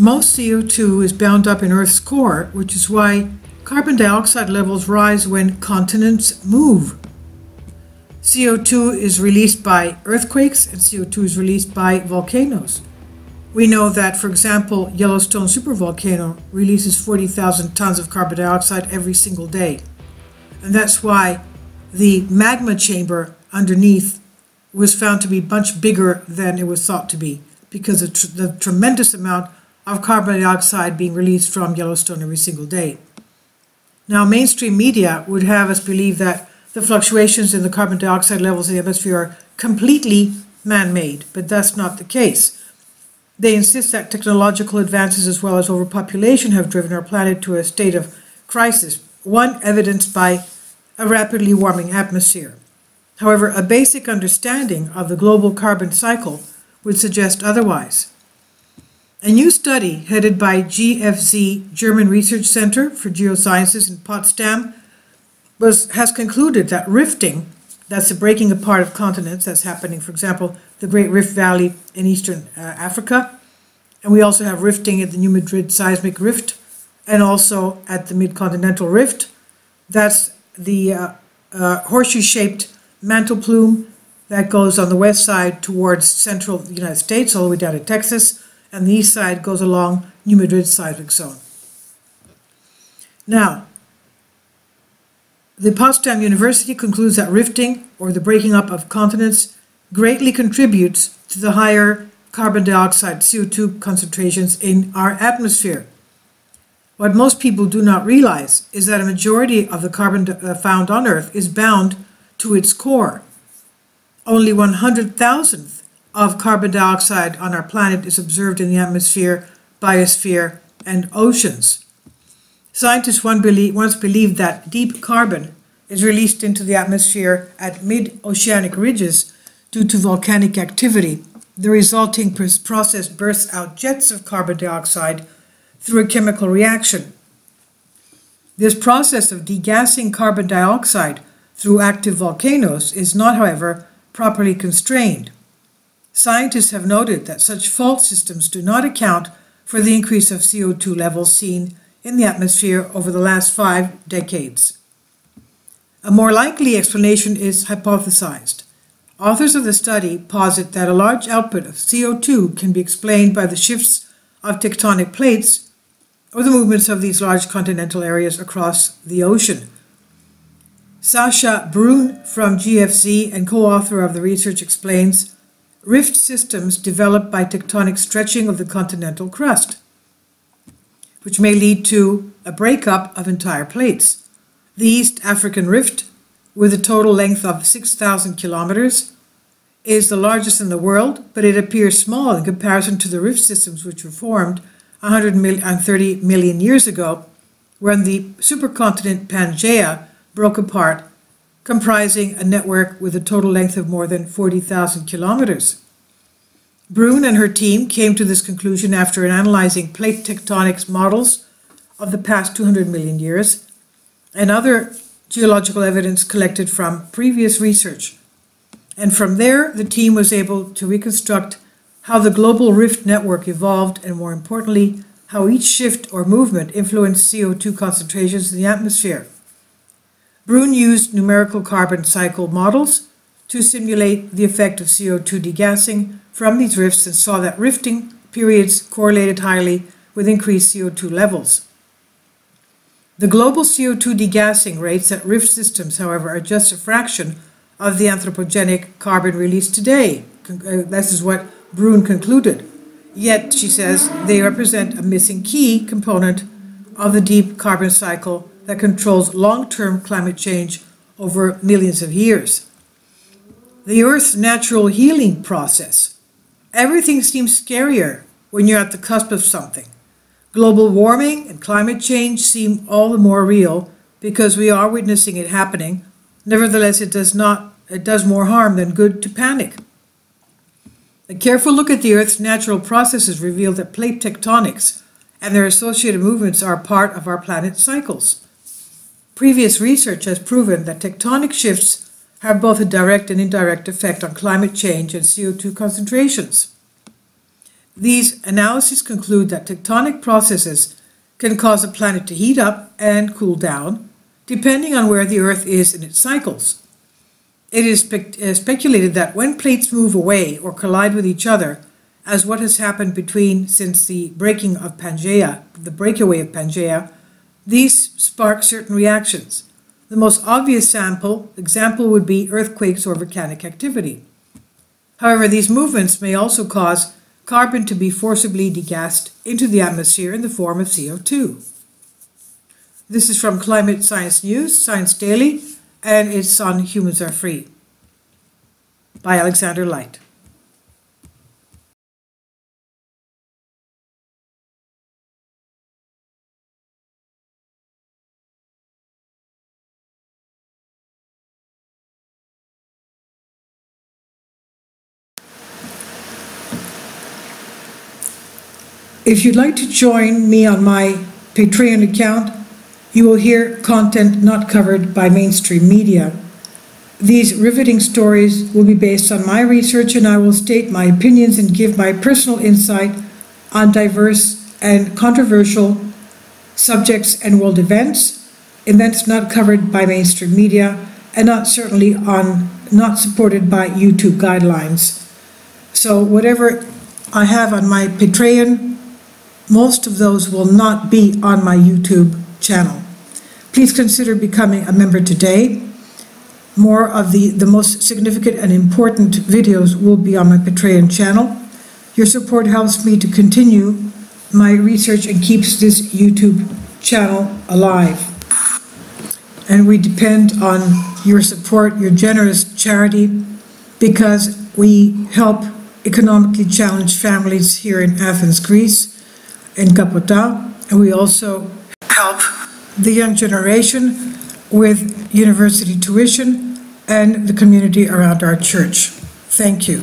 Most CO2 is bound up in Earth's core, which is why carbon dioxide levels rise when continents move. CO2 is released by earthquakes and CO2 is released by volcanoes. We know that, for example, Yellowstone supervolcano releases 40,000 tons of carbon dioxide every single day. And that's why the magma chamber underneath was found to be much bigger than it was thought to be, because of the tremendous amount of carbon dioxide being released from Yellowstone every single day. Now, mainstream media would have us believe that the fluctuations in the carbon dioxide levels in the atmosphere are completely man-made, but that's not the case. They insist that technological advances as well as overpopulation have driven our planet to a state of crisis, one evidenced by a rapidly warming atmosphere. However, a basic understanding of the global carbon cycle would suggest otherwise. A new study headed by GFZ, German Research Center for Geosciences in Potsdam, has concluded that rifting, that's the breaking apart of continents that's happening, for example, the Great Rift Valley in eastern Africa, and we also have rifting at the New Madrid Seismic Rift, and also at the midcontinental rift. That's the horseshoe-shaped mantle plume that goes on the west side towards central United States, all the way down to Texas, and the east side goes along New Madrid seismic zone. Now, the Potsdam University concludes that rifting, or the breaking up of continents, greatly contributes to the higher carbon dioxide CO2 concentrations in our atmosphere. What most people do not realize is that a majority of the carbon found on Earth is bound to its core. Only 100,000th of carbon dioxide on our planet is observed in the atmosphere, biosphere, and oceans. Scientists once believed that deep carbon is released into the atmosphere at mid-oceanic ridges due to volcanic activity. The resulting process bursts out jets of carbon dioxide through a chemical reaction. This process of degassing carbon dioxide through active volcanoes is not, however, properly constrained. Scientists have noted that such fault systems do not account for the increase of CO2 levels seen in the atmosphere over the last 5 decades. A more likely explanation is hypothesized. Authors of the study posit that a large output of CO2 can be explained by the shifts of tectonic plates or the movements of these large continental areas across the ocean. Sascha Brun from GFZ and co-author of the research explains rift systems developed by tectonic stretching of the continental crust, which may lead to a breakup of entire plates. The East African Rift, with a total length of 6,000 kilometers, is the largest in the world, but it appears small in comparison to the rift systems which were formed 130 million years ago, when the supercontinent Pangaea broke apart, comprising a network with a total length of more than 40,000 kilometers. Brun and her team came to this conclusion after analyzing plate tectonics models of the past 200 million years and other geological evidence collected from previous research. And from there, the team was able to reconstruct how the global rift network evolved and, more importantly, how each shift or movement influenced CO2 concentrations in the atmosphere. Brun used numerical carbon cycle models to simulate the effect of CO2 degassing from these rifts and saw that rifting periods correlated highly with increased CO2 levels. The global CO2 degassing rates at rift systems, however, are just a fraction of the anthropogenic carbon released today. This is what Brun concluded. Yet, she says, they represent a missing key component of the deep carbon cycle that controls long-term climate change over millions of years. The Earth's natural healing process. Everything seems scarier when you're at the cusp of something. Global warming and climate change seem all the more real because we are witnessing it happening. Nevertheless, it does more harm than good to panic. A careful look at the Earth's natural processes revealed that plate tectonics and their associated movements are part of our planet's cycles. Previous research has proven that tectonic shifts have both a direct and indirect effect on climate change and CO2 concentrations. These analyses conclude that tectonic processes can cause a planet to heat up and cool down, depending on where the Earth is in its cycles. It is speculated that when plates move away or collide with each other, as what has happened since the breaking of Pangaea, the breakaway of Pangaea, these spark certain reactions. The most obvious example would be earthquakes or volcanic activity. However, these movements may also cause carbon to be forcibly degassed into the atmosphere in the form of CO2. This is from Climate Science News, Science Daily, and it's on Humans Are Free by Alexander Light. If you'd like to join me on my Patreon account, you will hear content not covered by mainstream media. These riveting stories will be based on my research, and I will state my opinions and give my personal insight on diverse and controversial subjects and world events not covered by mainstream media, and not supported by YouTube guidelines. So whatever I have on my Patreon, most of those will not be on my YouTube channel. Please consider becoming a member today. More of the most significant and important videos will be on my Patreon channel. Your support helps me to continue my research and keeps this YouTube channel alive. And we depend on your support, your generous charity, because we help economically challenged families here in Athens, Greece, in Kapota, and we also help the young generation with university tuition and the community around our church. Thank you.